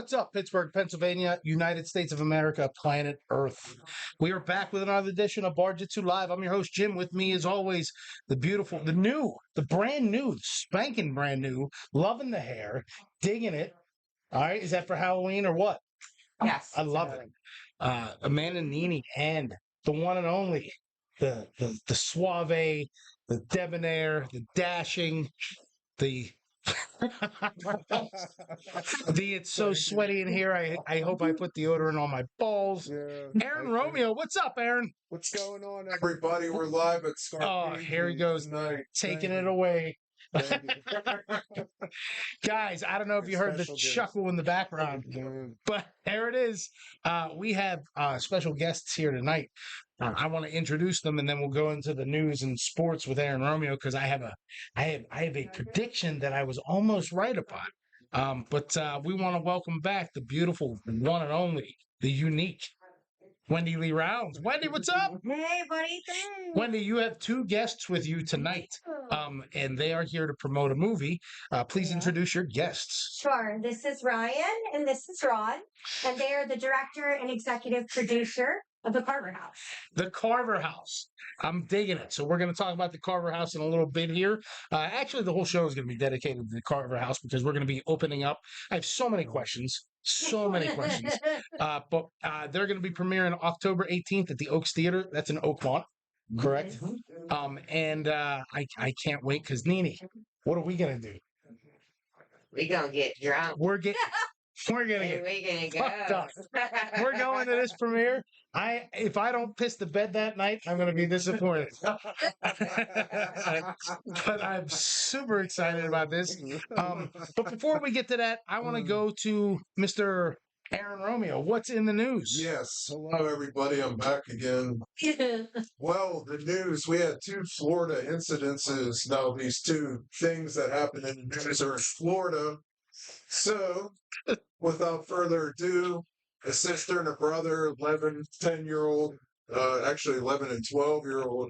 What's up, Pittsburgh, Pennsylvania, United States of America, planet Earth? We are back with another edition of Bar-jutsu Live. I'm your host, Jim. With me, as always, the beautiful, the brand new, spanking brand new, loving the hair, digging it. All right, is that for Halloween or what? Yes. I love it. Amanda Nini and the one and only, the suave, the debonair, the dashing, the it's so sweaty in here. I hope I put deodorant on my balls. Yeah, Aaron Romeo, what's up, Aaron? what's going on, everybody? We're live at Scarpaci. Oh, here he goes, tonight. taking Thank it you. away. Thank you. Guys, I don't know if you heard the Special guest. chuckle in the background, Dude, but there it is. We have special guests here tonight. I want to introduce them, and then we'll go into the news and sports with Aaron Romeo because I have a prediction that I was almost right upon. But we want to welcome back the beautiful, one and only, the unique Wendy Lee Rounds. Wendy, what's up? Hey, buddy. Thanks. Wendy, you have two guests with you tonight, and they are here to promote a movie. Please introduce your guests. Sure. This is Ryan and this is Rod, and they are the director and executive producer of the Carver House. The Carver House. I'm digging it. So we're going to talk about the Carver House in a little bit here. Actually, the whole show is going to be dedicated to the Carver House because we're going to be opening up. I have so many questions. So many questions. But they're going to be premiering October 18th at the Oaks Theater. That's in Oakmont, correct? And I can't wait because Nini, what are we going to do? We gonna get drunk. We're gonna Hey, get we fucked gonna up. go. We're going to this premiere. If I don't piss the bed that night, I'm going to be disappointed. But I'm super excited about this. But before we get to that, I want to go to Mr. Aaron Romeo. What's in the news? Yes. Hello, everybody. I'm back again. Well, the news, we had two Florida incidences. Now, these two things that happened in the news are in Florida. So, without further ado, a sister and a brother, 11, 10-year-old, actually 11 and 12-year-old,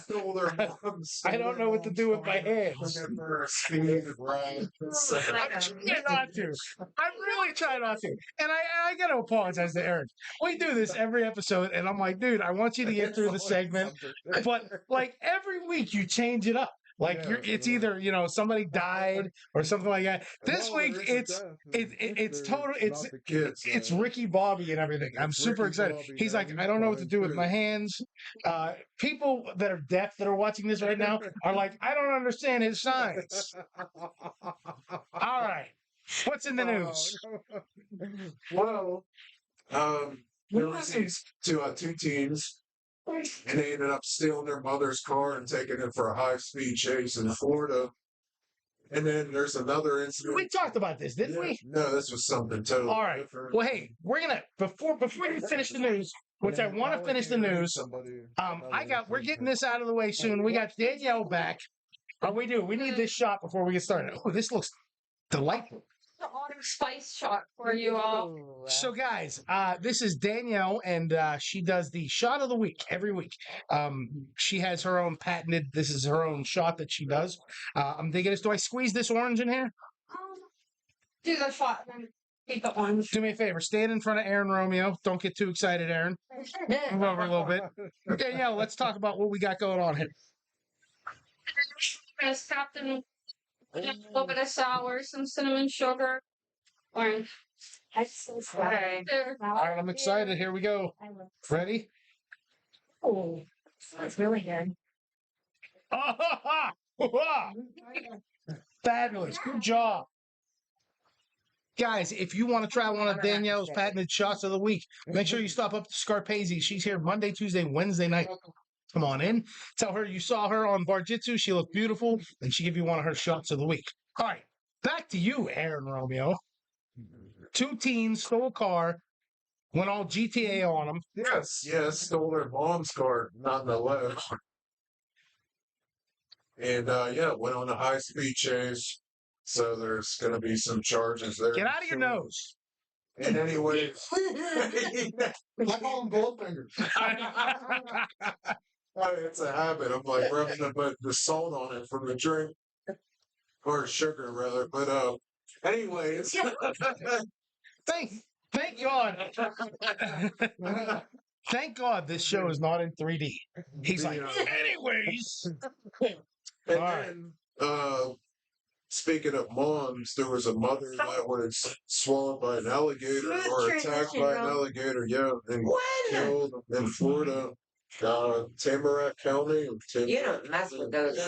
stole their mom's. I don't know what to do with my hands. Looking for a speed ride. So, I'm trying not to. I'm really trying not to. And I got to apologize to Aaron. We do this every episode, and I'm like, dude, I want you to get through the segment. But like every week, you change it up. Like Yeah, it's so- either somebody died or something like that. This Well, week there is it's a death. it's There's total it's about the kids, it's Ricky Bobby and everything. I'm It's super Ricky excited. Bobby, He's now like, he's I don't know what to fine, do with too. my hands. People that are deaf that are watching this right now are like, I don't understand his signs. All right, what's in the news? Well, there was these two teens, and they ended up stealing their mother's car and taking it for a high-speed chase in Florida. And then there's another incident. We talked about this, didn't we? No, this was something totally All right. different. Well, hey, we're gonna before you finish the news, which I want to finish the news. We're getting this out of the way soon. We got Danielle back. We need this shot before we get started. Oh, this looks delightful. The autumn spice shot for you all. So, guys, this is Danielle, and she does the shot of the week every week. She has her own patented. This is her own shot that she does. I'm thinking, do I squeeze this orange in here? Do the shot and then keep the orange. Do me a favor, stand in front of Aaron Romeo. Don't get too excited, Aaron. Move over a little bit. Danielle, let's talk about what we got going on here. I'm gonna stop them with a little bit of sour, some cinnamon sugar, orange. Okay. There. All right, I'm excited. Here we go. Ready? Oh, that's really good. Fabulous. Good job. Guys, if you want to try one of Danielle's patented shots of the week, make sure you stop up to Scarpaci. She's here Monday, Tuesday, Wednesday night. Come on in. Tell her you saw her on Bar-jutsu. She looked beautiful, and she give you one of her shots of the week. All right, back to you, Aaron Romeo. Two teens stole a car, went all GTA on them. Yes, stole their mom's car, not the left. And went on a high-speed chase. So there's going to be some charges there. Get out of your nose. And anyway, I call them Goldfingers. It's a habit. I'm like rubbing the salt on it from the drink, or sugar rather. But anyways, Thank God. Thank God this show is not in 3D. He's like, anyways. And All right. then, speaking of moms, there was a mother that was swallowed by an alligator Smooth or attacked transition, by an Ron. alligator, yeah, and When? killed in Florida, Tamarack County. You don't mess with those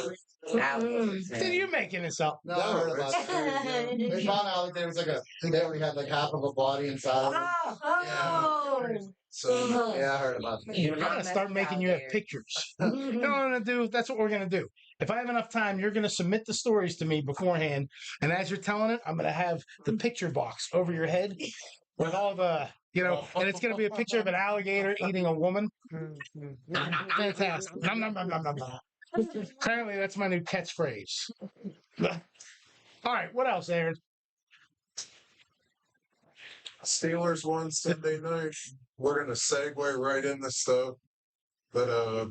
alligators. Did you making this up? No, I heard about it. They found out there was they only had like half of a body inside of them. Oh. So Yeah, I heard about that. I'm gonna start making you have pictures. You know what I'm gonna do? That's what we're gonna do. If I have enough time, you're gonna submit the stories to me beforehand, and as you're telling it, I'm gonna have the picture box over your head with all the, and it's gonna be a picture of an alligator eating a woman. Fantastic. Nom, nom, nom, nom, nom, nom. Apparently, that's my new catchphrase. All right, what else, Aaron? Steelers won Sunday night. We're gonna segue right into stuff. But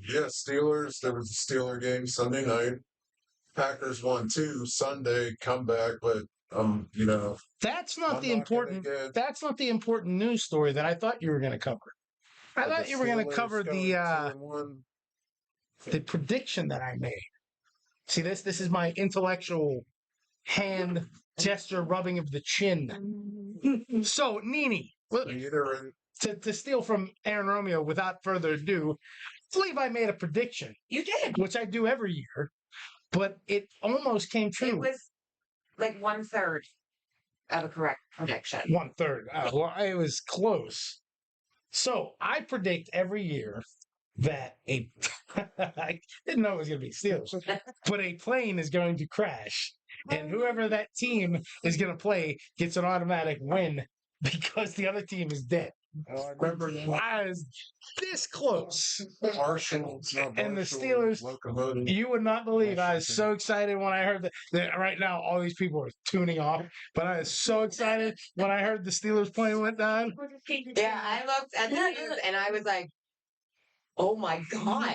yeah, Steelers, there was a Steeler game Sunday night. Packers won too Sunday comeback, but That's not I'm the not gonna important. get That's not the important news story that I thought you were going to cover. I the thought you were going to Steelers cover going 2-1. the prediction that I made. See this? This is my intellectual hand gesture rubbing of the chin. So, Nini, Either to steal from Aaron Romeo without further ado, I believe I made a prediction, You did. which I do every year, but it almost came It true. was like 1/3 of a correct prediction. 1/3. Well, it was close. So I predict every year that I didn't know it was going to be Steelers, but a plane is going to crash, and whoever that team is going to play gets an automatic win because the other team is dead. remember I was this close. Marshall And the Steelers- locomotive. You would not believe I was so excited when I heard that right now all these people are tuning off, but I was so excited when I heard the Steelers plane went down. Yeah, I looked at the news and I was like, oh my God.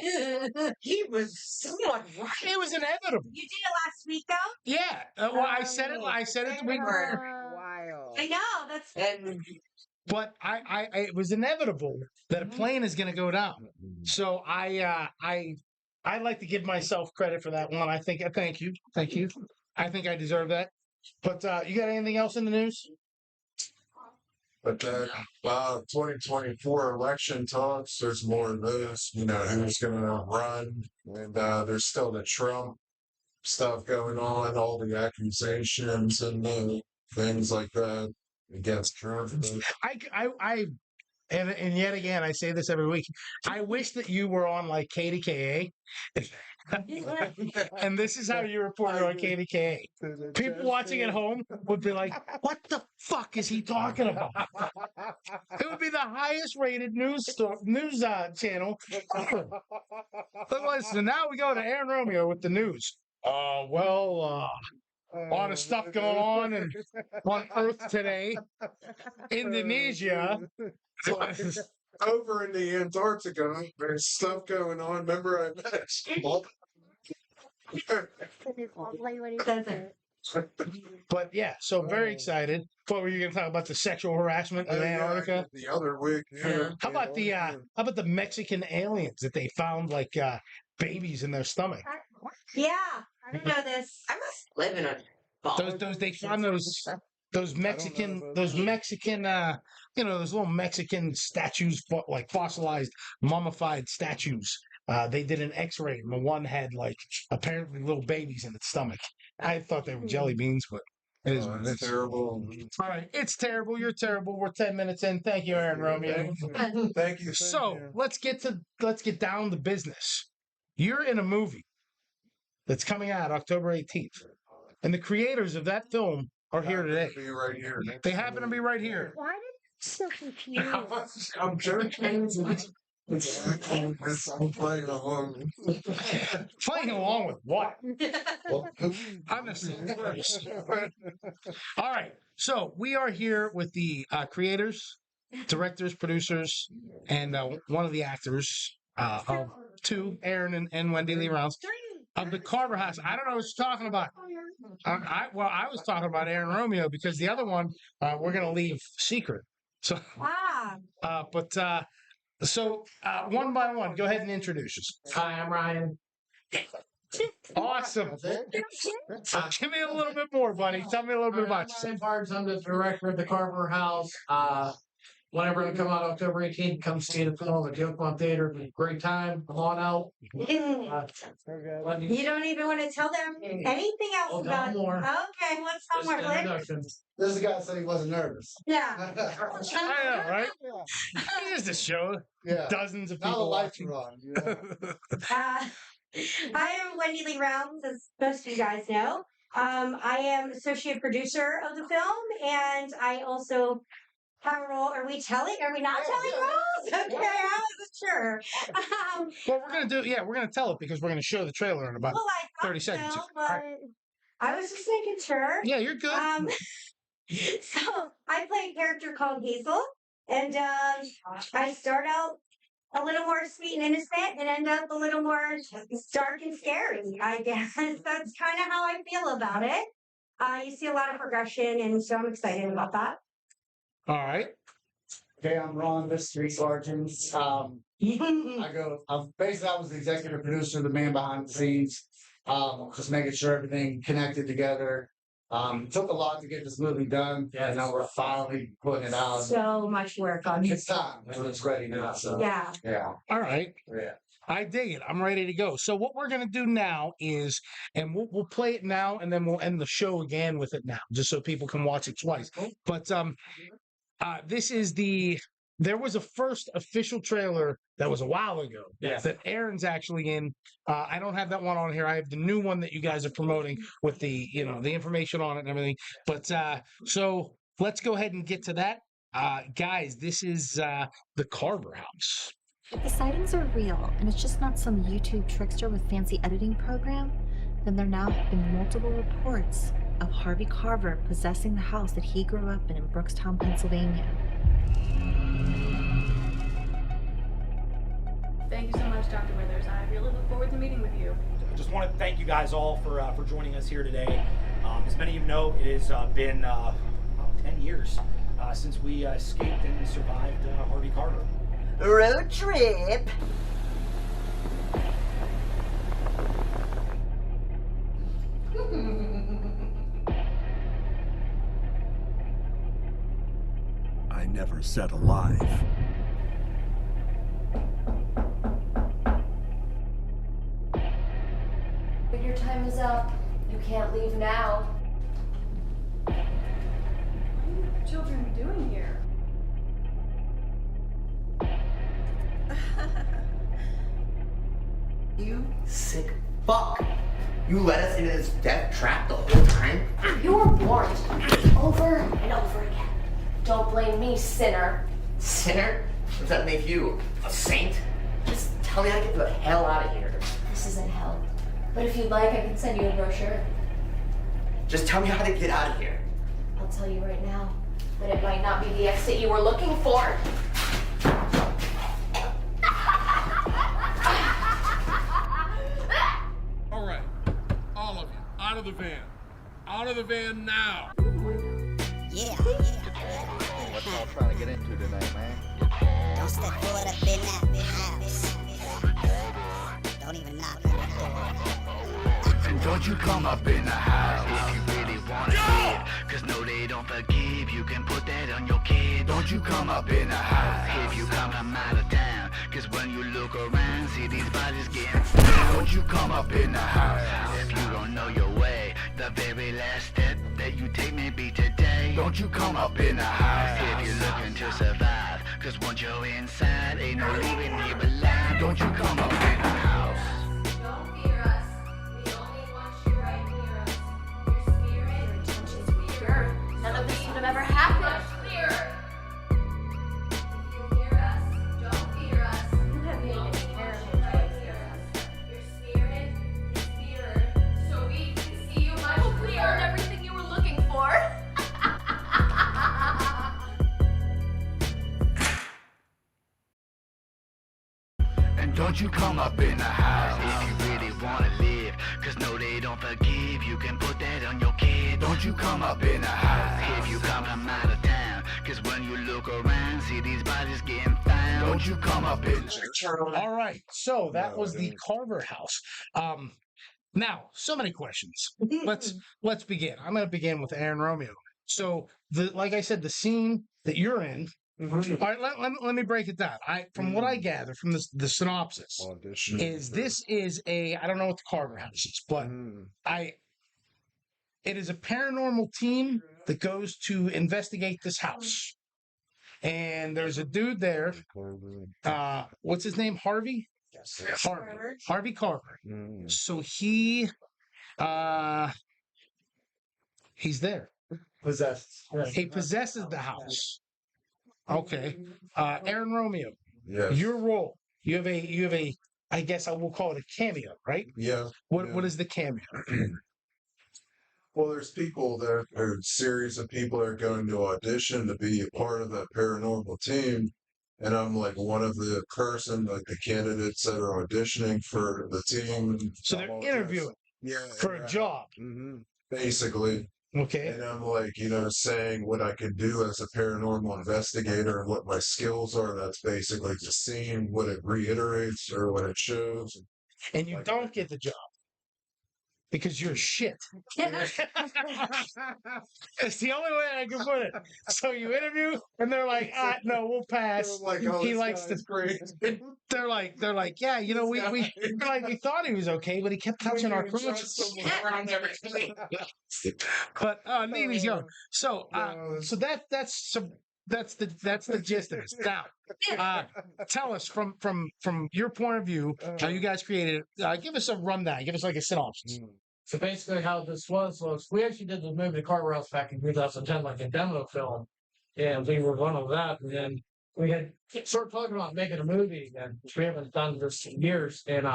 He was somewhat right. It was inevitable. You did it last week, though? Yeah. Well, I said it. I said it the week before. Wild. I know. That's And But it was inevitable that a plane is going to go down. So I'd like to give myself credit for that one. I think. Thank you. I think I deserve that. But you got anything else in the news? But then 2024 election talks, there's more of this, who's going to run. And there's still the Trump stuff going on, all the accusations and things like that against Trump. And yet again, I say this every week. I wish that you were on like KDKA. And this is how you report on KDKA. People watching at home would be like, what the fuck is he talking about? It would be the highest rated news channel. But listen, now we go to Aaron Romeo with the news. A lot of stuff going on Earth today. Indonesia. Over in the Antarctica, there's stuff going on. Remember, I mentioned. But yeah, so very excited. What were you going to talk about? The sexual harassment in Antarctica? The other week. Yeah. How about the Mexican aliens that they found like babies in their stomach? yeah. I didn't know this. I must live in a ball. Those they found those Mexican those little Mexican statues, like fossilized mummified statues. They did an X-ray, and the one had like apparently little babies in its stomach. I thought they were jelly beans, but it is what it is. Terrible. All right, it's terrible. You're terrible. We're 10 minutes in. Thank you, Aaron Romeo. Thank you. So let's get down to business. You're in a movie that's coming out October 18th, and the creators of that film are here today. Be right here. They happen to be right here. Why did so confused? I'm joking. I'm playing along. Playing along with what? Honestly. All right. So we are here with the creators, directors, producers, and one of the actors of two, Aaron and Wendy Lee Rounds, of the Carver House. I don't know what you're talking about. I was talking about Aaron Romeo because the other one we're gonna leave secret. So, so one by one, go ahead and introduce us. Hi, I'm Ryan. Awesome. That's it. Give me a little bit more, buddy. Tell me a little bit about yourself. Ryan Parks. I'm the director of the Carver House. Whenever I come out October 18th, come see the film at the Oakmont Theater. It'll be a great time. Come on out. You don't even want to tell them anything else about it. more. Okay, what's one more, Blake? This guy said he wasn't nervous. Yeah. I know, right? It's just a show. Yeah. Dozens of Now the people lights watching. are on. You know? I am Wendy Lee Rounds, as most of you guys know. I am associate producer of the film, and I also have a role. Are we telling? Are we not telling roles? Okay, I wasn't sure. Well, we're gonna tell it because we're gonna show the trailer in about Well, I thought 30 seconds. so, but I was just making sure. Yeah, you're good. So I play a character called Hazel, and I start out a little more sweet and innocent and end up a little more dark and scary. I guess that's kind of how I feel about it. You see a lot of progression, and so I'm excited about that. All right. Okay, I'm Ron, Mystery Sergeant. I was the executive producer, the man behind the scenes, just making sure everything connected together. It took a lot to get this movie done, and now we're finally putting it out. So much work on It's time. It's ready now. So Yeah. All right. Yeah. I dig it. I'm ready to go. So what we're gonna do now is, and we'll play it now, and then we'll end the show again with it now, just so people can watch it twice. But this is there was a first official trailer that was a while ago that Aaron's actually in. I don't have that one on here. I have the new one that you guys are promoting with the the information on it and everything. But so let's go ahead and get to that. Guys, this is the Carver House. If the sightings are real and it's just not some YouTube trickster with fancy editing program, then there now have been multiple reports of Harvey Carver possessing the house that he grew up in Brookstown, Pennsylvania. Thank you so much, Dr. Withers. I really look forward to meeting with you. I just want to thank you guys all for joining us here today. As many of you know, it has been 10 years since we escaped and survived Harvey Carver. Road trip. I never said alive. But your time is up. You can't leave now. What are you children doing here? You sick fuck. You let us into this death trap the whole time? You were warned over and over again. Don't blame me, sinner. Sinner? Does that make you a saint? Just tell me how to get the hell out of here. This isn't hell. But if you'd like, I can send you a brochure. Just tell me how to get out of here. I'll tell you right now, but it might not be the exit you were looking for. All right, all of you, out of the van. Out of the van now. Yeah. What y'all trying to get into tonight, man? Don't step forward up in that house. Don't even knock on the door. And don't you come up in the house. If you really wanna live, cause no, they don't forgive. You can put that on your kid. Don't you come up in the house. If you come from out of town, cause when you look around, see these bodies getting found. Don't you come up in the house. If you don't know your way, the very last step that you take may be today. Don't you come up in the house. If you're looking to survive, cause once you're inside, ain't no leaving here alive. Don't you come up in the house. Don't fear us. We only want you right near us. Your spirit, your intentions, weird. None of this would have ever happened. Much clearer. If you hear us, don't fear us. You have made a terrible choice here. Your spirit is mirrored, so we can see you much clearer and everything you were looking for. And don't you come up in the house. If you really wanna live, cause no, they don't don't forgive, you can put that on your kid. Don't you come up in the house if you come from out of town. Cause when you look around, see these bodies getting found. Don't you come up in All right. So that was the Carver House. Now, so many questions. Let's begin. I'm going to begin with Aaron Romeo. So, like I said, the scene that you're in. All right, let me break it down. From what I gather from the synopsis, this is a, I don't know what the Carver House is, but it is a paranormal team that goes to investigate this house. And there's a dude there. What's his name? Harvey? Yes. Harvey Carver. So he's there. Possessed. He possesses the house. Okay. Aaron Romeo. Yes. Your role. You have a I guess I will call it a cameo, right? Yeah. What is the cameo? Well, there's people that are a series of people that are going to audition to be a part of that paranormal team. And I'm like one of the the candidates that are auditioning for the team. So they're interviewing for a job. Basically. Okay. And I'm like, saying what I could do as a paranormal investigator and what my skills are. That's basically the scene, what it reiterates or what it shows. And you don't get the job. Because you're shit. It's the only way I can put it. So you interview, and they're like, no, we'll pass. Like, he likes to. Great. They're like, yeah, we thought he was okay, but he kept touching our crotches. But Nini's young. So that's the gist of it. Now, tell us from your point of view how you guys created it. Give us a rundown. Give us like a synopsis. So basically, how this was we actually did the movie Carver House back in 2010, like a demo film, and we were one of that. And then we had started talking about making a movie, and we haven't done this in years. And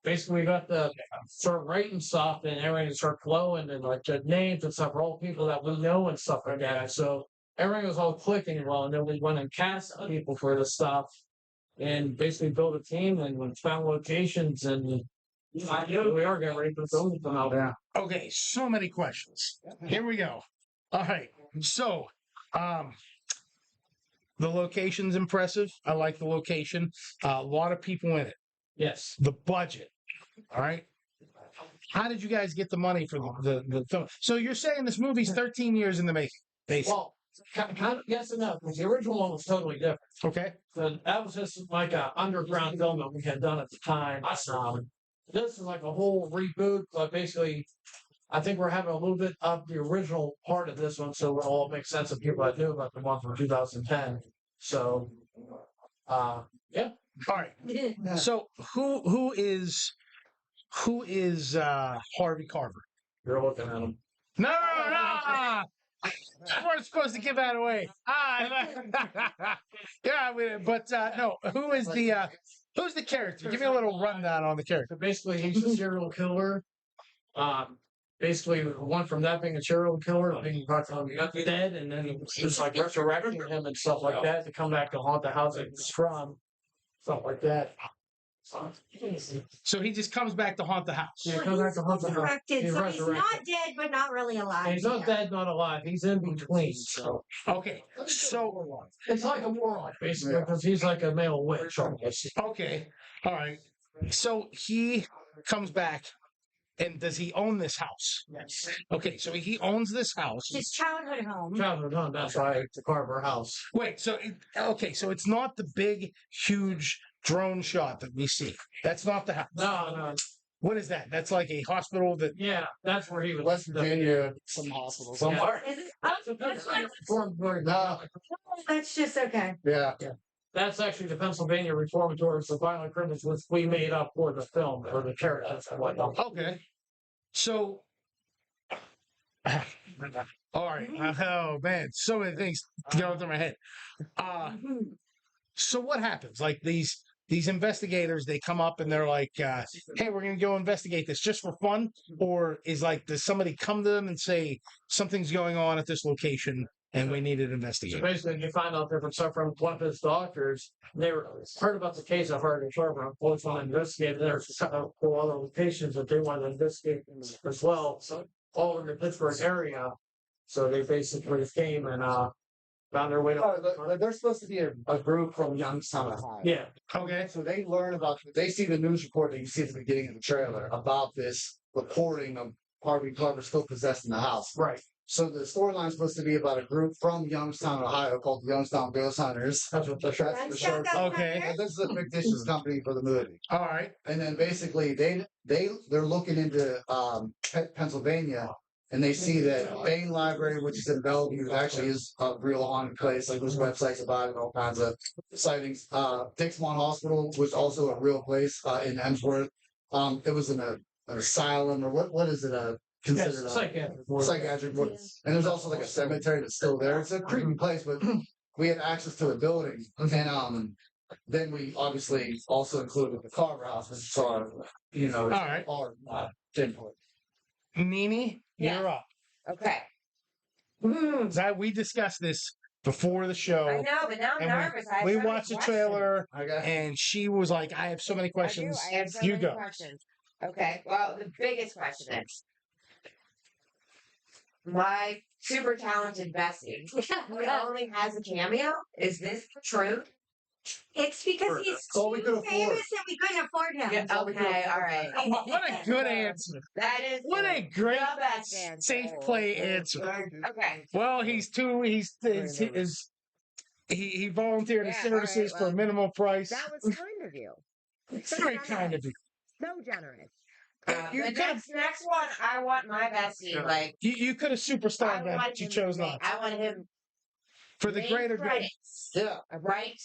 basically, we got the sort of writing stuff, and everything started flowing, and like the names and stuff for all people that we know and stuff like that. So everything was all clicking well, and then we went and cast people for this stuff, and basically built a team and we found locations, and I knew we are getting ready to film them out there. Okay, so many questions. Here we go. All right, so the location's impressive. I like the location. A lot of people in it. Yes. The budget. All right. How did you guys get the money for the film? So you're saying this movie's 13 years in the making, basically. Well, kind of yes and no, because the original one was totally different. Okay. So that was just like an underground film that we had done at the time. This is like a whole reboot, but basically, I think we're having a little bit of the original part of this one, so it all makes sense to people that knew about the one from 2010. So, yeah. All right. So who is Harvey Carver? You're looking at him. No. We're supposed to give that away. Yeah, but no. Who's the character? Give me a little rundown on the character. So basically, he's a serial killer. Basically, one from that being a serial killer, being dead, and then just like resurrecting him and stuff like that to come back to haunt the house that he's from, stuff like that. So he just comes back to haunt the house. Yeah, he comes back to haunt the house. Resurrected, so he's not dead, but not really alive. He's not dead, not alive. He's in between. So okay, so it's like a warlock basically, because he's like a male witch. Okay, all right. So he comes back. And does he own this house? Yes. Okay, so he owns this house. His childhood home. Childhood home, that's right, the Carver House. Wait, so it's not the big, huge drone shot that we see. That's not the house. No. What is that? That's like a hospital that. Yeah, that's where he was. West Virginia, some hospital somewhere. Is it? That's just okay. Yeah. That's actually the Pennsylvania Reformatory for Violent Criminals, which we made up for the film, for the characters and whatnot. Okay. So, all right. Oh man, so many things going through my head. So what happens? Like these investigators, they come up and they're like, "Hey, we're gonna go investigate this just for fun," or does somebody come to them and say something's going on at this location? and we needed So investigation. basically, you find out different stuff from one of his doctors. They were heard about the case of Harvey Carver. Both want to investigate. There's a couple other locations that they want to investigate as well. So all in the Pittsburgh area. So they basically came and found their way to. They're supposed to be a group from Youngstown, Ohio. Yeah. Okay. So they learn about. They see the news report that you see at the beginning of the trailer about this reporting of Harvey Carver still possessing the house. Right. So the storyline is supposed to be about a group from Youngstown, Ohio, called the Youngstown Ghost Hunters. That's what the show. Okay. And this is a fictitious company for the movie. All right. And then basically they're looking into Pennsylvania, and they see that Bain Library, which is in Bellevue, actually is a real haunted place. Like there's websites about it, all kinds of sightings. Dixmont Hospital was also a real place in Emsworth. It was an asylum, or what is it? Considered psychiatric ward. And there's also like a cemetery that's still there. It's a creepy place, but we had access to the building. And then we obviously also included the Carver House, which is our, our input. Nini, Yes. you're up. Okay. We discussed this before the show. I know, but now I'm and nervous. I have we so many watched the questions. trailer, and she was like, "I have so many questions." I have so you many go. questions. Okay. Well, the biggest question is my super talented Bessie, who only has a cameo. Is this true? It's because he's all we could too afford. famous and we couldn't afford him. Yeah, okay, all right. What a good answer. That is What a great the best answer. safe play answer. Okay. Well, he volunteered his Yeah, services all right, for a well, minimal price. That was kind of you. It's very kind of you. So generous. You The could've- next one, I want my Bessie. Like You could have superstarred that, but you chose not. I want him For the main greater good. credits. Yeah. Right.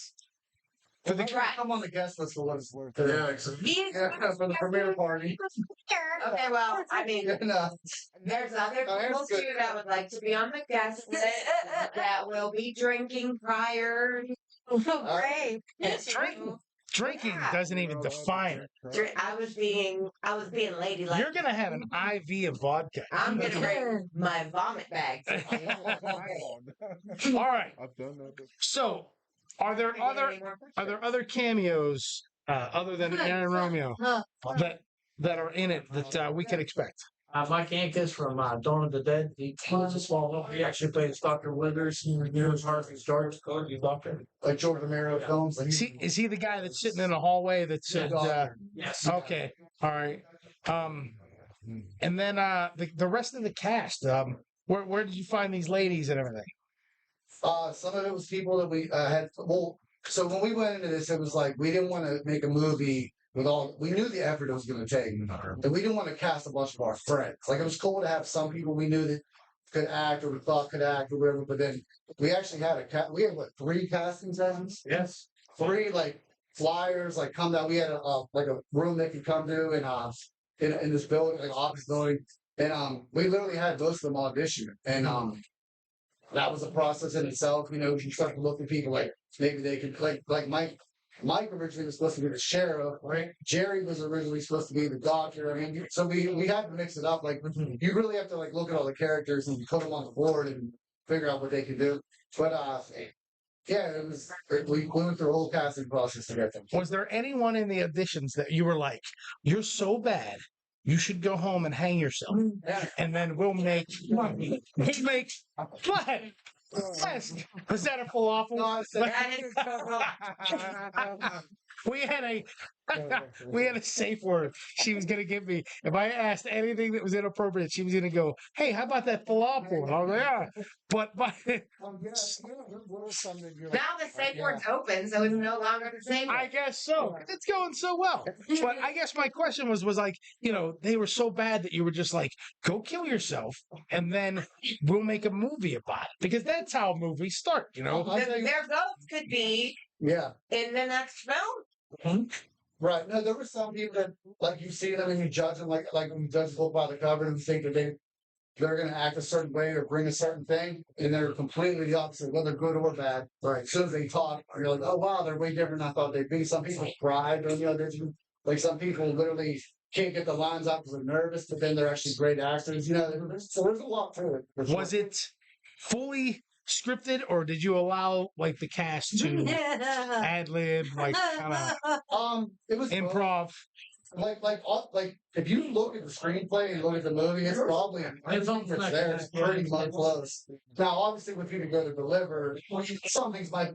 For the Right. Come on the guest list for what it's worth. Yeah, He's for the premiere party. okay. Well, I mean, there's other people that's good. too that would like to be on the guest list that will be drinking prior. Great. It's true. Drinking doesn't even define it. I was being ladylike. You're gonna have an IV of vodka. I'm gonna bring my vomit bag. All right. I've done that before. So, are there other cameos other than Aaron Romeo that are in it that we can expect? Mike Ankis from Dawn of the Dead. He was a small role. He actually plays Dr. Withers. He was Harvey's George, doctor. Like George Romero films. Like Is he the guy that's sitting in a hallway that said? Yes. Okay. All right. And then the rest of the cast. Where did you find these ladies and everything? Some of it was people that we had. Well, so when we went into this, it was like we didn't want to make a movie with all. We knew the effort it was going to take, and we didn't want to cast a bunch of our friends. Like it was cool to have some people we knew that could act or we thought could act or whatever. But then we actually had we had 3 casting sessions. Yes. 3 like flyers like come down. We had a room they could come to in this building, like office building, and we literally had most of them audition, and that was a process in itself. You start to look at people like maybe they could like Mike. Mike originally was supposed to be the sheriff, right? Jerry was originally supposed to be the doctor. I mean, so we had to mix it up. Like you really have to like look at all the characters and put them on the board and figure out what they can do. But yeah, it was. We went through a whole casting process to get them. Was there anyone in the auditions that you were like, "You're so bad, you should go home and hang yourself," and then we'll make. What? Yes. Was that a falafel? No, That is we had a safe word she was gonna give me. If I asked anything that was inappropriate, she was gonna go, "Hey, how about that falafel?" And I was like, "Yeah." But now the safe word's open, so it's no longer the same. I guess so. It's going so well. But I guess my question was like, they were so bad that you were just like, go kill yourself, and then we'll make a movie about it, because that's how movies start. Their ghosts could be Yeah. in the next film. Right. No, there were some people that like you see them and you judge them like when you judge a book by the cover and you think that they're going to act a certain way or bring a certain thing, and they're completely the opposite, whether good or bad. Right. As soon as they talk, you're like, oh wow, they're way different than I thought they'd be. Some people cry during the audition. Like some people literally can't get the lines out because they're nervous, but then they're actually great actors. So there's a lot to it. Was it fully scripted, or did you allow like the cast to ad lib, like kind of It was improv? Like if you look at the screenplay and look at the movie, it's probably everything that's there is pretty much close. Now, obviously, when people go to deliver,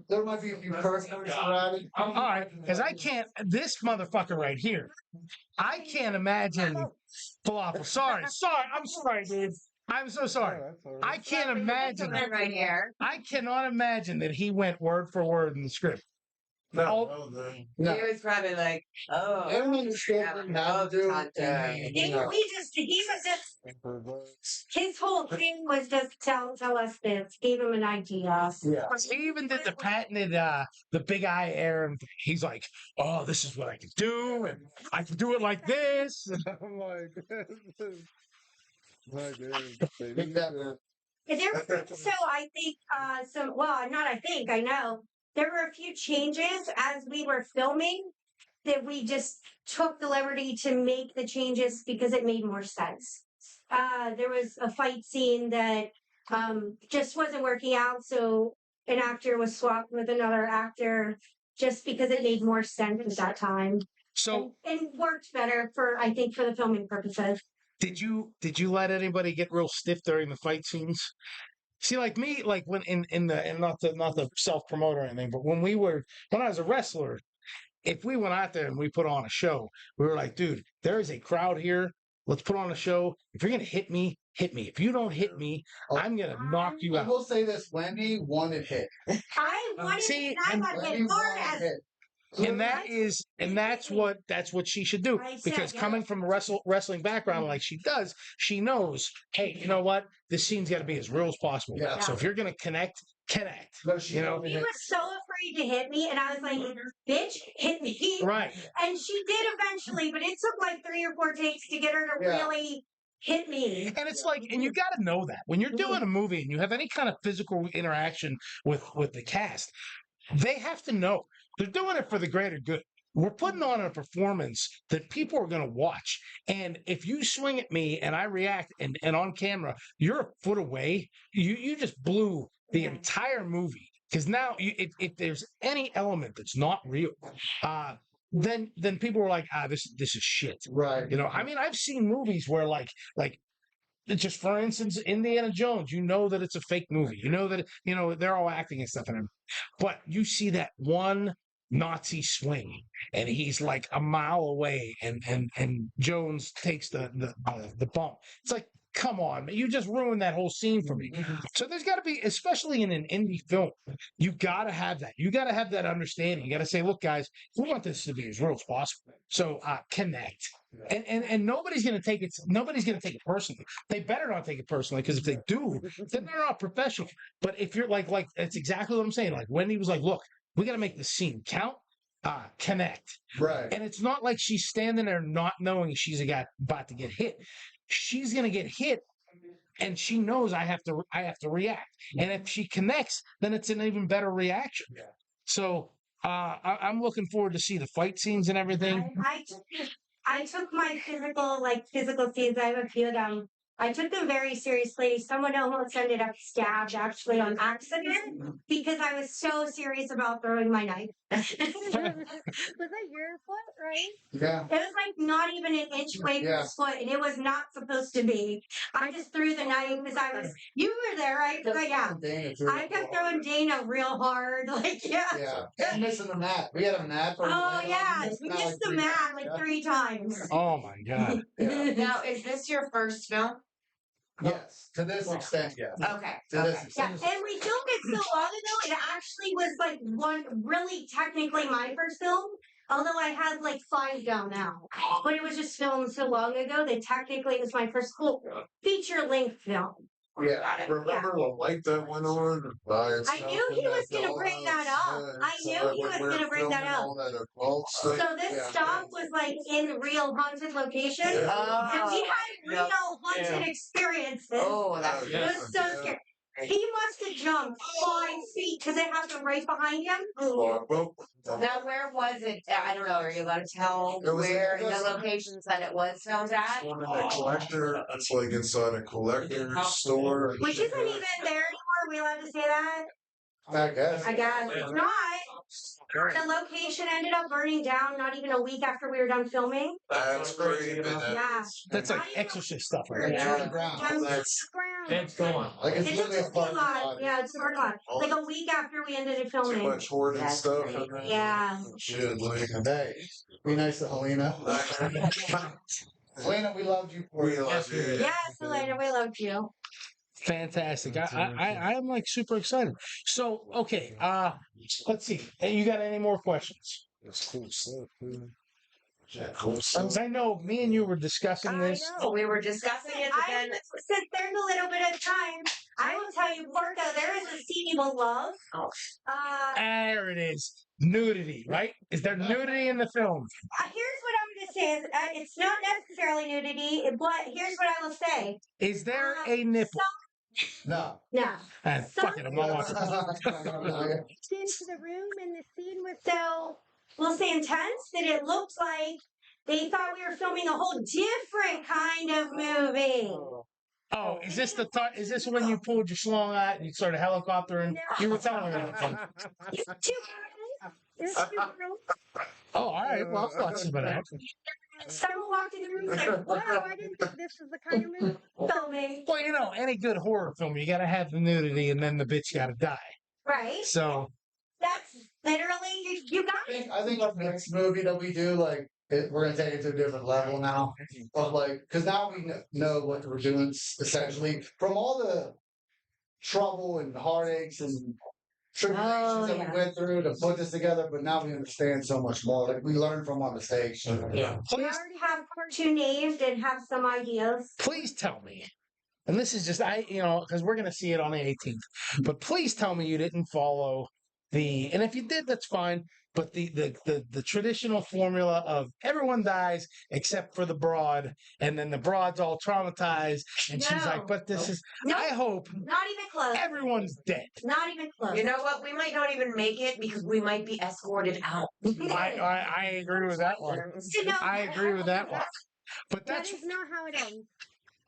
there might be a few characters around. All right, because I can't. This motherfucker right here, I can't imagine falafel. Sorry, I'm sorry, dude. I'm so sorry. I can't imagine right here. I cannot imagine that he went word for word in the script. No. He was probably like, oh, Everyone's still now doing He was just his whole thing was just tell us this, gave him an idea. Yeah. He even did the patented the big eye Aaron thing. He's like, oh, this is what I can do, and I can do it like this. I'm like, my God. So I think I know there were a few changes as we were filming that we just took the liberty to make the changes because it made more sense. There was a fight scene that just wasn't working out, so an actor was swapped with another actor just because it made more sense at that time. So and worked better for the filming purposes. Did you let anybody get real stiff during the fight scenes? See, like me, like when in the and not the self promote or anything, but when I was a wrestler, if we went out there and we put on a show, we were like, dude, there is a crowd here. Let's put on a show. If you're gonna hit me, hit me. If you don't hit me, I'm gonna knock you out. I will say this: Wendy wanted hit. I wanted See, I got hit hard as. And that's what she should do, because coming from a wrestling background like she does, she knows, hey, you know what, this scene's got to be as real as possible. Yeah. So if you're gonna connect. He was so afraid to hit me, and I was like, bitch, hit me. Right. And she did eventually, but it took like 3 or 4 takes to get her to really hit me. And it's like, and you got to know that when you're doing a movie and you have any kind of physical interaction with the cast, they have to know they're doing it for the greater good. We're putting on a performance that people are going to watch. And if you swing at me and I react and on camera, you're a foot away, you just blew the entire movie. Because now if there's any element that's not real, then people are like, this is shit. Right. You know, I mean, I've seen movies where like just for instance, Indiana Jones, you know that it's a fake movie. You know that, they're all acting and stuff in it. But you see that one Nazi swing and he's like a mile away and Jones takes the bump. It's like, come on, man, you just ruined that whole scene for me. So there's got to be, especially in an indie film, you got to have that. You got to have that understanding. You got to say, look, guys, we want this to be as real as possible. So connect. And nobody's going to take it. Nobody's going to take it personally. They better not take it personally, because if they do, then they're not professional. But if you're like that's exactly what I'm saying. Like Wendy was like, look, we got to make the scene count. Connect. Right. And it's not like she's standing there not knowing she's about to get hit. She's going to get hit, and she knows I have to react. And if she connects, then it's an even better reaction. Yeah. So I'm looking forward to see the fight scenes and everything. I took my physical scenes. I have a few of them. I took them very seriously. Someone almost ended up stabbed actually on accident because I was so serious about throwing my knife. Was that your foot, right? Yeah. It was like not even an inch away from his foot, and it was not supposed to be. I just threw the knife because you were there, right? But yeah. I kept throwing Dana real hard. Yeah. And missing the mat. We had a mat. Oh, yeah. We missed the mat like 3 times. Oh, my God. Yeah. Now, is this your first film? Yes. To this extent, yes. Okay. To this Yeah, extent. and we filmed it so long ago, it actually was like really technically my first film. Although I have like 5 down now. But it was just filmed so long ago that technically it was my first feature-length film. Yeah, remember the light that went on by itself? I knew he was going to bring that up. I knew he was going to bring that up. So this stop was like in real haunted location. And we had real haunted experiences. Oh, that's It was so scary. He must have jumped 5 feet because it happened right behind him. Well, Now, where was it? I don't know. Are you allowed to tell where the locations that it was filmed at? one in a collector. It's like inside a collector store. Which isn't even there anymore. Are we allowed to say that? I guess. I guess. It's not. The location ended up burning down not even a week after we were done filming. That's crazy. Yeah. That's like exorcist stuff, right? It's on the ground. It's gone. Like it's It's literally a just a parking lot. lot. Yeah, it's a parking lot. Like a week after we ended up Too filming. much hoarding stuff. Yeah. Shit, like. Hey, be nice to Helena. Helena, we loved you for We you. love you. Yes, Elena, we loved you. Fantastic. I'm like super excited. So, okay, let's see. Hey, you got any more questions? That's cool stuff, man. I know me and you were discussing this. We were discussing it, but then Since there's a little bit of time, I will tell you, Porco, there is a scene you will love. There it is. Nudity, right? Is there nudity in the film? Here's what I'm going to say. It's not necessarily nudity, but here's what I will say. Is there a nipple? No. No. Fuck it, I'm not watching. Into the room, and the scene was so, we'll say, intense that it looked like they thought we were filming a whole different kind of movie. Oh, is this the is this when you pulled your schlong out and you started helicoptering? You were telling me that. There's two girls. There's two girls. Oh, all right. Well, I'll watch some of that. Someone walked in the room and said, wow, I didn't think this was the kind of movie filming. Well, you know, any good horror film, you got to have the nudity and then the bitch got to die. Right. So That's literally, you got it. I think our next movie that we do, like, we're gonna take it to a different level now. Of like, because now we know what we're doing essentially from all the trouble and heartaches and tribulations that we went through to put this together. But now we understand so much more. Like we learn from our mistakes. We already have two names and have some ideas. please tell me, and this is just because we're gonna see it on the 18th. But please tell me you didn't follow and if you did, that's fine. But the traditional formula of everyone dies except for the broad, and then the broad's all traumatized, and she's like, "But this is." No. I hope Not even close. everyone's dead. Not even close. you know what? We might not even make it because we might be escorted out. I agree with that one. I agree with that one. But That that's is not how it ends.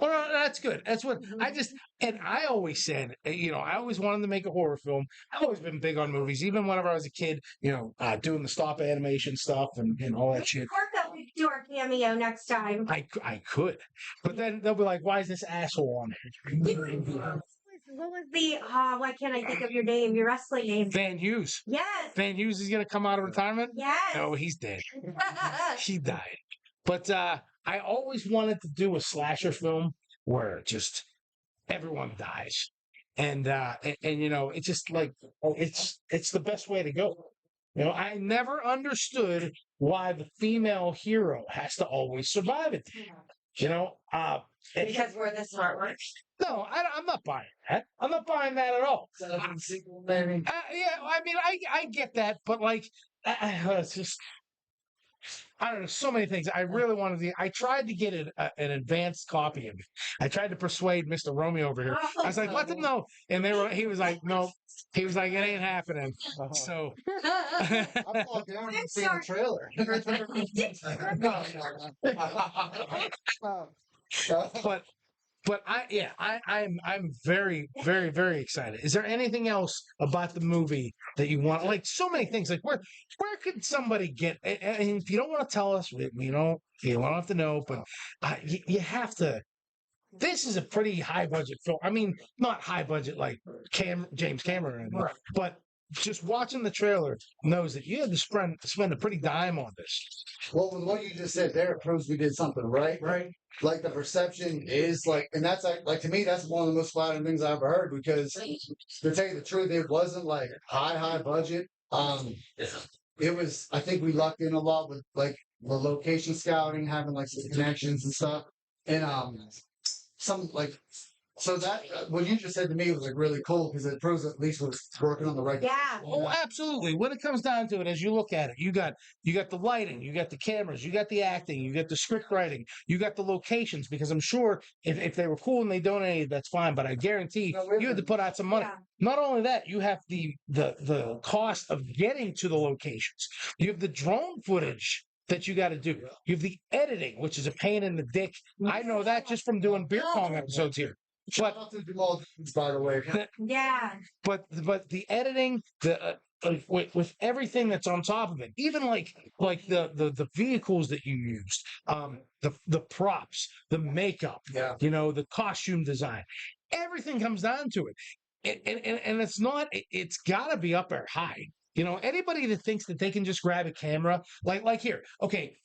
well, no, that's good. That's what I always said, I always wanted to make a horror film. I've always been big on movies, even whenever I was a kid, doing the stop animation stuff and all that shit. Porco, we could do our cameo next time. I could. But then they'll be like, why is this asshole on it? What was the, why can't I think of your name, your wrestling name? Van Hughes. Yes. Van Hughes is going to come out of retirement? Yes. No, he's dead. He died. But I always wanted to do a slasher film where just everyone dies. And it's just like, it's the best way to go. I never understood why the female hero has to always survive it. Because we're the smart ones. No, I'm not buying that. I'm not buying that at all. Yeah, I mean, I get that, but like, it's just, I don't know, so many things. I really wanted to. I tried to get an advanced copy of it. I tried to persuade Mr. Romeo over here. I was like, let them know, and he was like, no. He was like, it ain't happening. So I thought they already seen the trailer. But I'm very, very, very excited. Is there anything else about the movie that you want? Like so many things. Like where could somebody get? And if you don't want to tell us, you don't have to know. But you have to. This is a pretty high budget film. I mean, not high budget like James Cameron, but just watching the trailer knows that you had to spend a pretty dime on this. Well, with what you just said there, it proves we did something right. Right. Like the perception is like, and that's like to me, that's one of the most flattering things I've ever heard because to tell you the truth, it wasn't like high budget. It was, I think we lucked in a lot with like the location scouting, having like some connections and stuff. And some like So that what you just said to me was like really cool because it proves at least we're working on the right. Yeah. Oh, absolutely. When it comes down to it, as you look at it, you got the lighting, you got the cameras, you got the acting, you got the script writing, you got the locations. Because I'm sure if they were cool and they donated, that's fine. But I guarantee you had to put out some money. Yeah. Not only that, you have the cost of getting to the locations. You have the drone footage that you got to do. You have the editing, which is a pain in the dick. I know that just from doing beer pong episodes here. Shout out to Jamal, by the way. Yeah. But the editing, with everything that's on top of it, even like the vehicles that you used, the props, the makeup, Yeah. the costume design, everything comes down to it, and it's not. It's got to be up there high. Anybody that thinks that they can just grab a camera, like here, okay.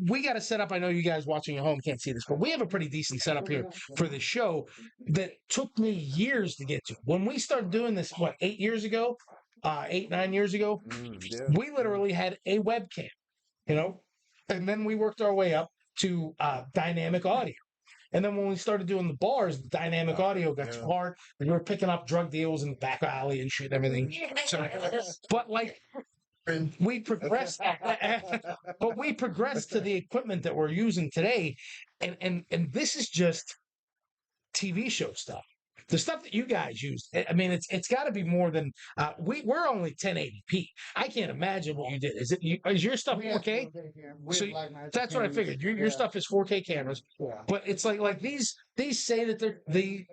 We got to set up. I know you guys watching at home can't see this, but we have a pretty decent setup here for the show that took me years to get to. When we started doing this, 8 years ago, 9 years ago, we literally had a webcam, and then we worked our way up to dynamic audio. And then when we started doing the bars, the dynamic audio got too hard, and we were picking up drug deals in the back alley and shit and everything. So, but we progressed, but we progressed to the equipment that we're using today, and this is just TV show stuff. The stuff that you guys use, I mean, it's got to be more than we're only 1080p. I can't imagine what you did. Is your stuff 4K? So that's what I figured. Your stuff is 4K cameras, but it's like these say that they're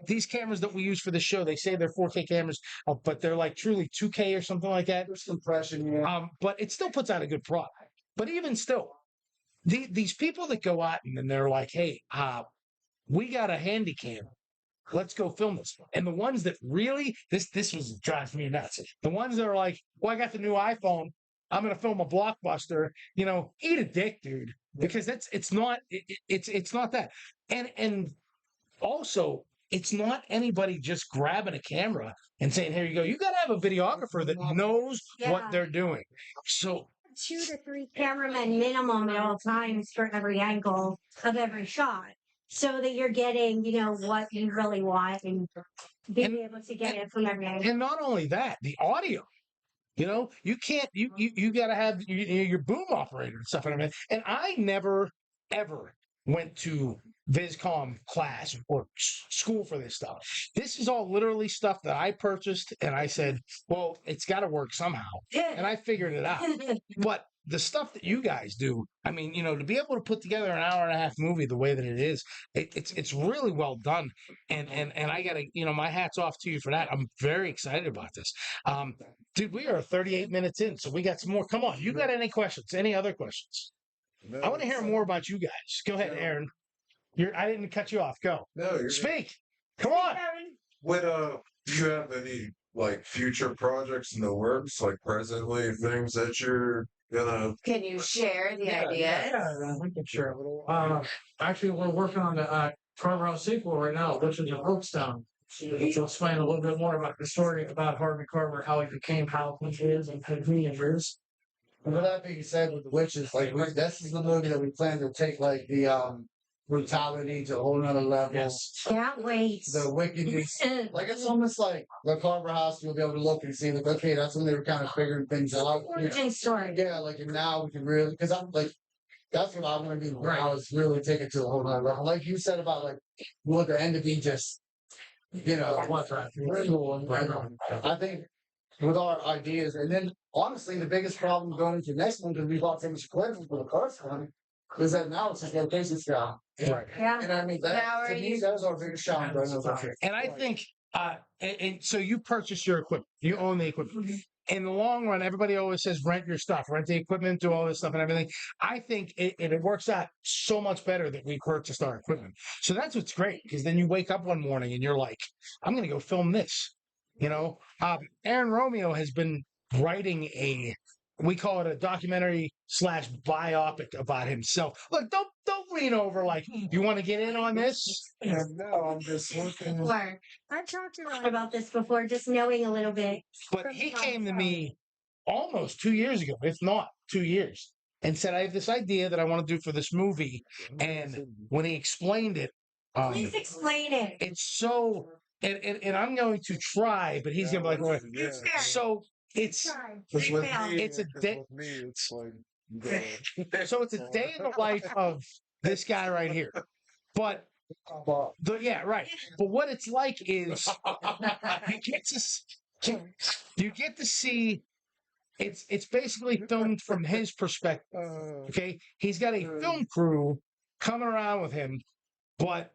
these cameras that we use for the show. They say they're 4K cameras, but they're like truly 2K or something like that. There's compression, yeah. But it still puts out a good product. But even still, these people that go out and then they're like, hey, we got a handy cam. Let's go film this. And the ones that really, this was driving me nuts. The ones that are like, well, I got the new iPhone. I'm going to film a blockbuster. Eat a dick, dude. Because it's not that. And also, it's not anybody just grabbing a camera and saying, here you go. You got to have a videographer that knows what they're doing. So 2 to 3 cameramen minimum at all times for every angle of every shot. So that you're getting, what you really want and being able to get it from every angle. And not only that, the audio. You can't. You got to have your boom operator and stuff. And I never ever went to Viscom class or school for this stuff. This is all literally stuff that I purchased, and I said, well, it's got to work somehow, and I figured it out. But the stuff that you guys do, I mean, to be able to put together an hour and a half movie the way that it is, it's really well done. And I gotta, my hat's off to you for that. I'm very excited about this. Dude, we are 38 minutes in, so we got some more. Come on, you got any questions? Any other questions? No, I want to hear more about you guys. Go ahead, Aaron. I didn't cut you off. Go. No, you're Speak. Come on. When do you have any future projects in the works, presently things that you're gonna? Can you share the ideas? Yeah, we can share a little. Actually, we're working on the Carver House sequel right now, which is in Oakstown. Which will explain a little bit more about the story about Harvey Carver, how he became how he is and who he is. And with that being said, with the witches, this is the movie that we plan to take the brutality to a whole nother level. Can't wait. The wickedness. It's almost like the Carver House, you'll be able to look and see okay, that's when they were kind of figuring things out. Origin story. Yeah, and now we can really, because I'm that's what I want to do. Right. I was really take it to a whole nother level. Like you said about what the end of being just, I think with our ideas, and then honestly, the biggest problem going into next one, because we bought so much equipment for the first one, is that now it's just location style. Right. Yeah. And I mean, to me, that was our biggest challenge right now. And I think, and so you purchase your equipment, you own the equipment. In the long run, everybody always says rent your stuff, rent the equipment, do all this stuff and everything. I think it works out so much better that we purchased our equipment. So that's what's great, because then you wake up one morning and you're like, I'm going to go film this. Aaron Romeo has been writing we call it a documentary / biopic about himself. Look, don't lean over you want to get in on this? Yeah, no, I'm just looking. I've talked to him about this before, just knowing a little bit. But he came to me almost 2 years ago, if not 2 years, and said, I have this idea that I want to do for this movie. And when he explained it, Please explain it. It's so, and I'm going to try, but he's gonna be like, "What?" So it's Because with fail. me, It's a because day. with me, it's like So it's a day in the life of this guy right here. But yeah, right. But what it's like is you get to see it's basically filmed from his perspective. Okay, he's got a film crew coming around with him, but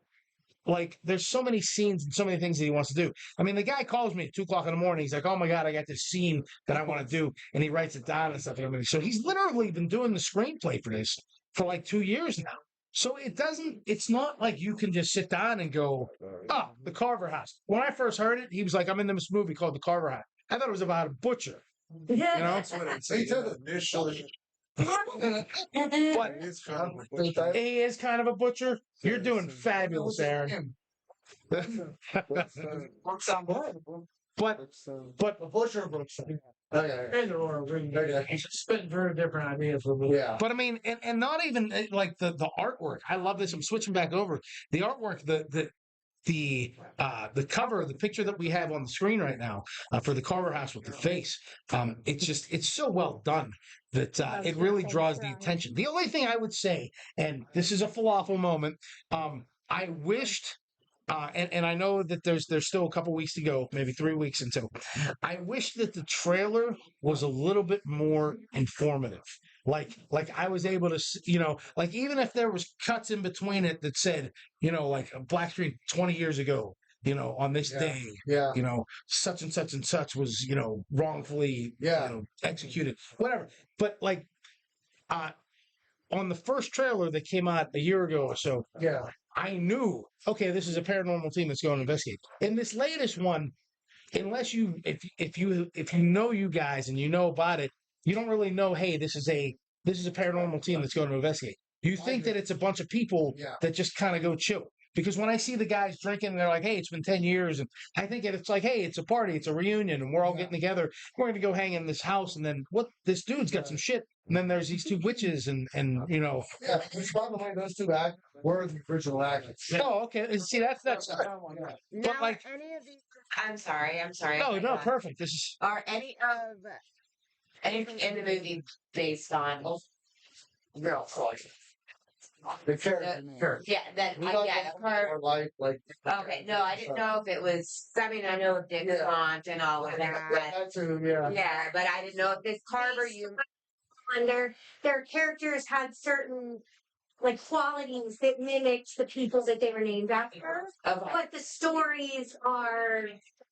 like there's so many scenes and so many things that he wants to do. I mean, the guy calls me at 2:00 in the morning. He's like, "Oh my god, I got this scene that I want to do," and he writes it down and stuff. I mean, so he's literally been doing the screenplay for this for like 2 years now. So it's not like you can just sit down and go, "Oh, the Carver House." When I first heard it, he was like, "I'm in this movie called The Carver House." I thought it was about a butcher. You know, that's what it's initially. but he is kind of a butcher. You're doing fabulous, Aaron. But A butcher Brooks. Okay. He's spitting through different ideas with me. Yeah. but I mean, and not even like the artwork. I love this. I'm switching back over the artwork. The cover, the picture that we have on the screen right now for the Carver House with the face. It's so well done that it really draws the attention. The only thing I would say, and this is a falafel moment, I wished. And I know that there's still a couple weeks to go, maybe 3 weeks until. I wish that the trailer was a little bit more informative. Like I was able to, like even if there was cuts in between it that said, like a black screen 20 years ago, on this day, such and such was, wrongfully, executed, whatever. But like, on the first trailer that came out a year ago or so, I knew, okay, this is a paranormal team that's going to investigate. In this latest one, unless if you know you guys and you know about it, you don't really know, hey, this is a paranormal team that's going to investigate. You think that it's a bunch of people that just kind of go chill. Because when I see the guys drinking, and they're like, hey, it's been 10 years. And I think it's like, hey, it's a party, it's a reunion, and we're all getting together. We're going to go hang in this house. And then this dude's got some shit. And then there's these two witches and Yeah, which by the way, those two act were the original actors. Oh, okay. See, that's good. But like, any of these, I'm sorry. No, perfect. This is. Are anything in the movie based on real stories? The character. Yeah, that Like. Okay, no, I didn't know if it was. I mean, I know Dick Font and all of that. That too, yeah. Yeah, but I didn't know if this Carver And their characters had certain like qualities that mimicked the people that they were named after. Okay. But the stories are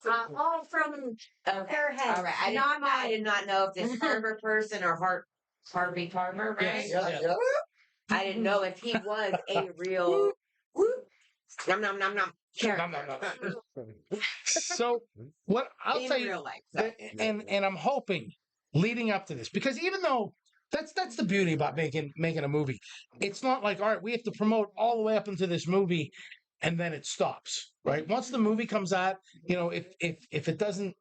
all from their heads. All right, I did not know if this Carver person or Harvey Carver, right? Yeah. I didn't know if he was a real nom character. So what I'll In tell you, real life, and I'm hoping leading up to this, because even though that's the beauty about making a movie, it's not like, all right, we have to promote all the way up into this movie and then it stops, right? Once the movie comes out, if it doesn't,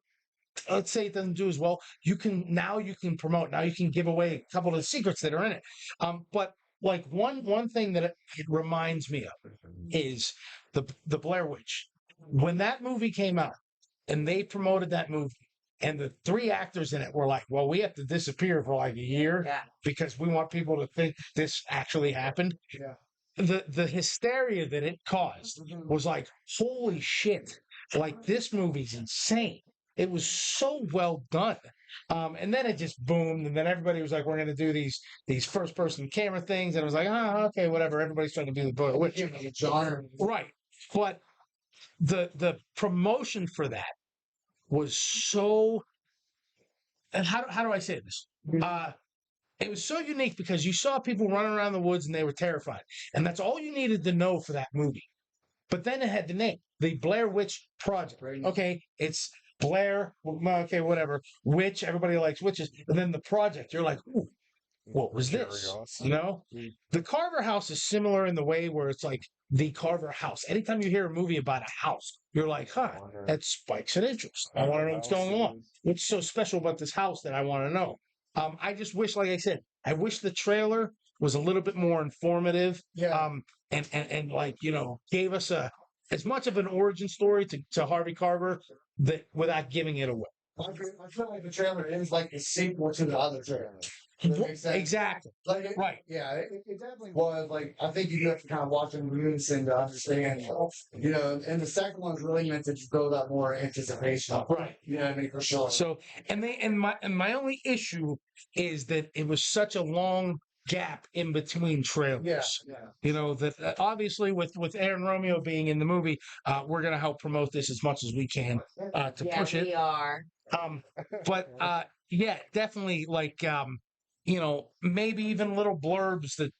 let's say it doesn't do as well, you can promote. Now you can give away a couple of the secrets that are in it. But like one thing that it reminds me of is the Blair Witch. When that movie came out and they promoted that movie, and the 3 actors in it were like, well, we have to disappear for like a year because we want people to think this actually happened. Yeah. The hysteria that it caused was like, holy shit, like this movie's insane. It was so well done. And then it just boomed, and then everybody was like, we're going to do these first-person camera things, and it was like, oh, okay, whatever. Everybody's trying to do the Blair Witch. Right. But the promotion for that was so, and how do I say this? It was so unique because you saw people running around the woods and they were terrified. And that's all you needed to know for that movie. But then it had the name, the Blair Witch Project. Okay, it's Blair, okay, whatever. Witch, everybody likes witches. And then the project, you're like, ooh, what was this? The Carver House is similar in the way where it's like the Carver House. Anytime you hear a movie about a house, you're like, huh, that spikes an interest. I want to know what's going on. What's so special about this house that I want to know? I just wish, like I said, I wish the trailer was a little bit more informative. Yeah. And like, gave us as much of an origin story to Harvey Carver that without giving it away. I feel like the trailer is like a sequel to the other trailer. Does that make sense? Exactly. Like Right. Yeah, it definitely was. Like, I think you do have to kind of watch it in unison to understand. And the second one's really meant to just build up more anticipation. Right. You know what I mean? For sure. So my only issue is that it was such a long gap in between trailers. Yeah. That obviously with Aaron Romeo being in the movie, we're gonna help promote this as much as we can to push it. We are. But yeah, definitely like maybe even little blurbs that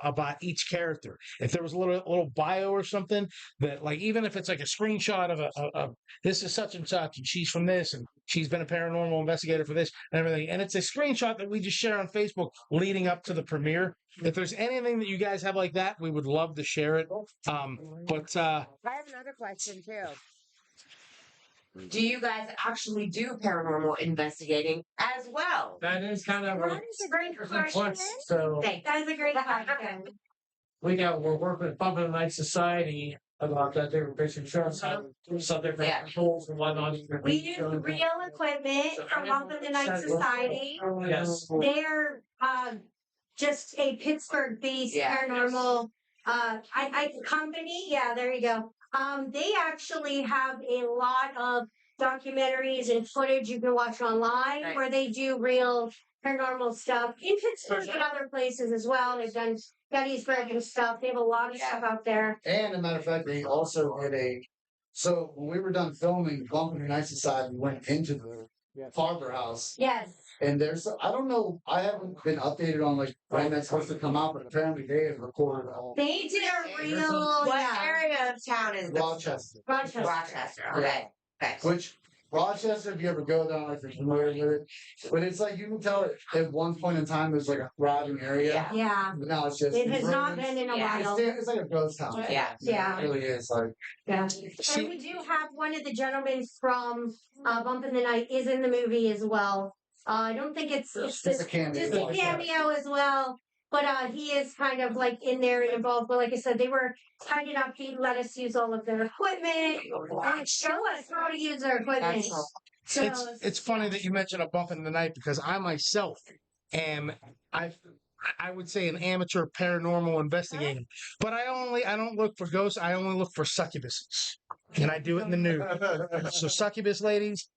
about each character. If there was a little bio or something that, like, even if it's like a screenshot of this is such and such and she's from this and she's been a paranormal investigator for this and everything, and it's a screenshot that we just share on Facebook leading up to the premiere. If there's anything that you guys have like that, we would love to share it. But I have another question too. Do you guys actually do paranormal investigating as well? That is kind of That is a great question. So That is a great question. we're working with Bump in the Night Society about that. They were basically showing some different tools and whatnot. We use real equipment from Bump in the Night Society. Yes. They're just a Pittsburgh-based paranormal company. Yeah, there you go. They actually have a lot of documentaries and footage you can watch online where they do real paranormal stuff in Pittsburgh and other places as well. They've done Gettysburg and stuff. They have a lot of stuff out there. And as a matter of fact, they also did so when we were done filming Bump in the Night Society, we went into the Carver House. Yes. And I don't know, I haven't been updated on like when that's supposed to come out, but apparently they have recorded it all. They did a real. What area of town is this? Rochester. Rochester. Okay. Which Rochester, if you ever go down, like, you're familiar with it, but it's like you can tell at one point in time there's like a thriving area. Yeah. But now it's just It has not been in a while. It's like a ghost town. Yeah. It really is. Like, yeah. And we do have one of the gentlemen from Bump in the Night is in the movie as well. I don't think it's a cameo. Just a cameo as well. But he is kind of like in there and involved. But like I said, they were kind enough to let us use all of their equipment and show us how to use their equipment. So it's funny that you mentioned a Bump in the Night because I myself am I would say an amateur paranormal investigator. But I don't look for ghosts, I only look for succubuses. And I do it in the nude. So succubus ladies,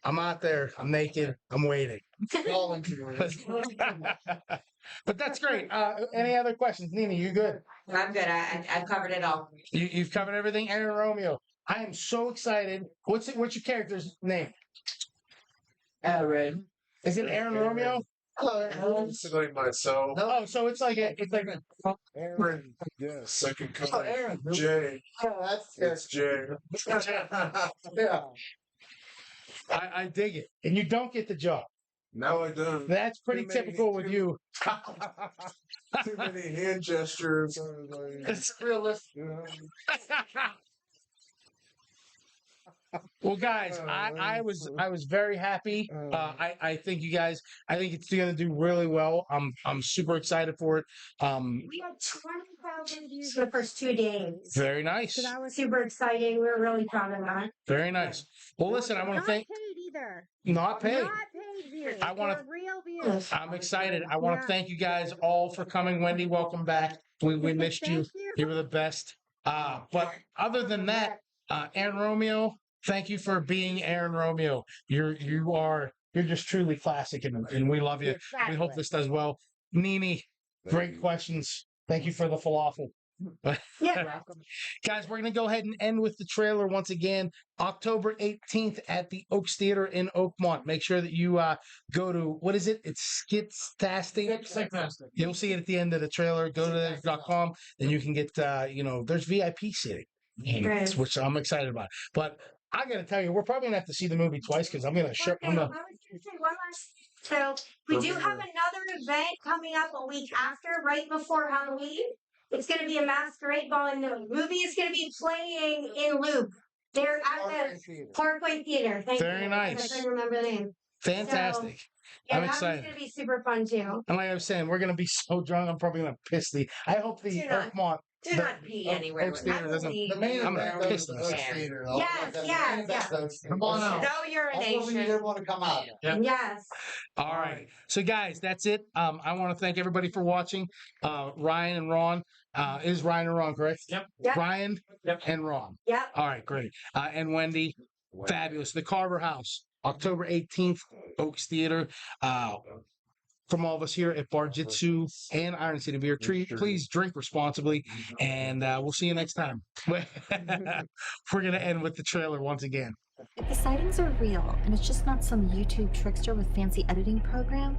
I'm out there, I'm naked, I'm waiting. But that's great. Any other questions? Nina, you good? I'm good. I've covered it all. You've covered everything. Aaron Romeo. I am so excited. What's your character's name? Aaron. Is it Aaron Romeo? Basically myself. Oh, so it's like Aaron. Yes, second cousin. Oh, Aaron. Jay. Oh, It's Jay. Yeah. I dig it. And you don't get the job. No, I don't. That's pretty typical with you. Too many hand gestures. It's realistic. Well, guys, I was very happy. I think you guys. I think it's going to do really well. I'm super excited for it. We had 20,000 views the first 2 days. Very nice. So that was super exciting. We were really proud of that. Very nice. Well, listen, I want to thank. Not paid either. Not paid. Not paid views. I want to. Real views. I'm excited. I want to thank you guys all for coming. Wendy, welcome back. We missed you. You were the best. But other than that, Aaron Romeo, thank you for being Aaron Romeo. You're just truly classic, and we love you. Exactly. We hope this does well. Nini, great questions. Thank you for the falafel. Yeah. Guys, we're going to go ahead and end with the trailer once again. October 18th at the Oaks Theater in Oakmont. Make sure that you go to, what is it? It's Skitstastic. You'll see it at the end of the trailer. Go to theirs.com, and you can get, there's VIP seating, which I'm excited about. But I got to tell you, we're probably going to have to see the movie twice because I'm going to show. I was going to say one last. So we do have another event coming up a week after, right before Halloween. It's going to be a masquerade ball, and the movie is going to be playing in loop. They're at the Parkway Theater. Thank you. Very nice. I couldn't remember the name. Fantastic. Yeah, I'm that excited. one's gonna be super fun too. And like I was saying, we're gonna be so drunk. I'm probably gonna piss the. I hope the Do not- Oakmont. Do not pee anywhere. Oaks Theater doesn't. The main I'm event gonna piss goes to this. Oaks Theater. though. Yes, The yes, main event yes. goes to Come on Oaks out. Theater. No That's when we need urination. everyone to come out. Yep. Yes. All right. So guys, that's it. I want to thank everybody for watching. Ryan and Ron. Is Ryan and Ron correct? Yep. Yep. Ryan Yep. and Ron. Yep. All right, great. And Wendy, fabulous. The Carver House, October 18th, Oaks Theater. From all of us here at Bar-jutsu and Iron City Beer, please drink responsibly, and we'll see you next time. We're going to end with the trailer once again. If the sightings are real and it's just not some YouTube trickster with fancy editing program,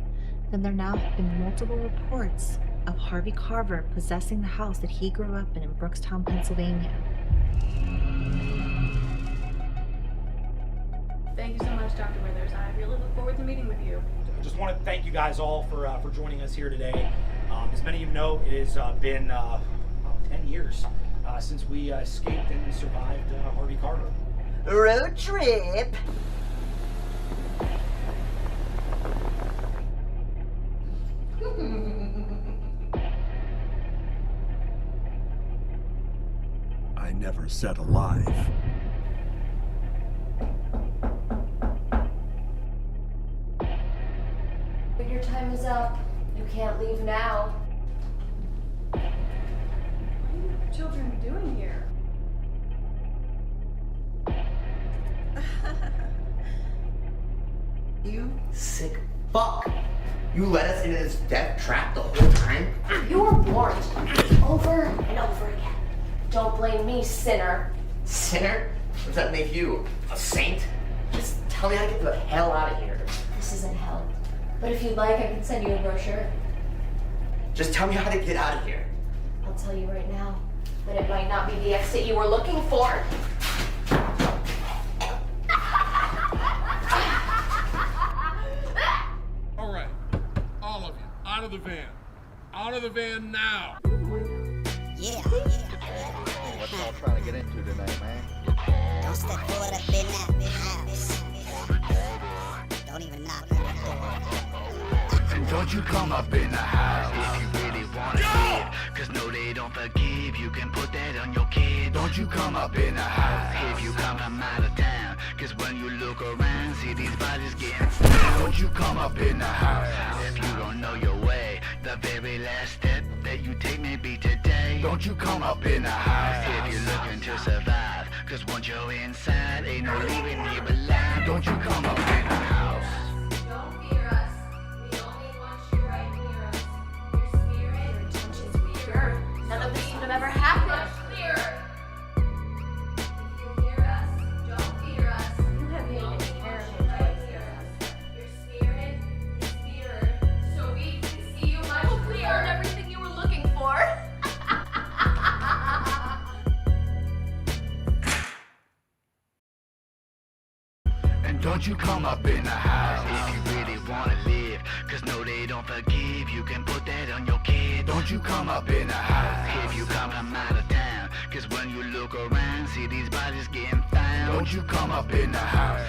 then there now have been multiple reports of Harvey Carver possessing the house that he grew up in Brookstown, Pennsylvania. Thank you so much, Dr. Withers. I really look forward to meeting with you. I just want to thank you guys all for joining us here today. As many of you know, it has been 10 years since we escaped and survived Harvey Carver. Road trip. I never said alive. But your time is up. You can't leave now. What are you children doing here? You sick fuck. You let us into this death trap the whole time? You were warned over and over again. Don't blame me, sinner. Sinner? Does that make you a saint? Just tell me how to get the hell out of here. This isn't hell. But if you'd like, I can send you a brochure. Just tell me how to get out of here. I'll tell you right now. But it might not be the exit you were looking for. All right, all of you, out of the van. Out of the van now. Yeah. What y'all trying to get into tonight, man? Don't step foot up in that house. Don't even knock on the door. And don't you come up in the house if you really wanna live. Cause no, they don't forgive. You can put that on your kid. Don't you come up in the house if you come from out of town. Cause when you look around, see these bodies getting found. Don't you come up in the house if you don't know your way. The very last step that you take may be today. Don't you come up in the house if you're looking to survive. Cause once you're inside, ain't no leaving here alive. Don't you come up in the house. Don't fear us. We only want you right near us. Your spirit, your intentions weird. None of this would have ever happened. Much clearer. If you hear us, don't fear us. You have made a terrible choice here. Your spirit is mirrored, so we can see you much clearer and everything you were looking for. And don't you come up in the house if you really wanna live. Cause no, they don't forgive. You can put that on your kid. Don't you come up in the house if you come from out of town. Cause when you look around, see these bodies getting found. Don't you come up in the house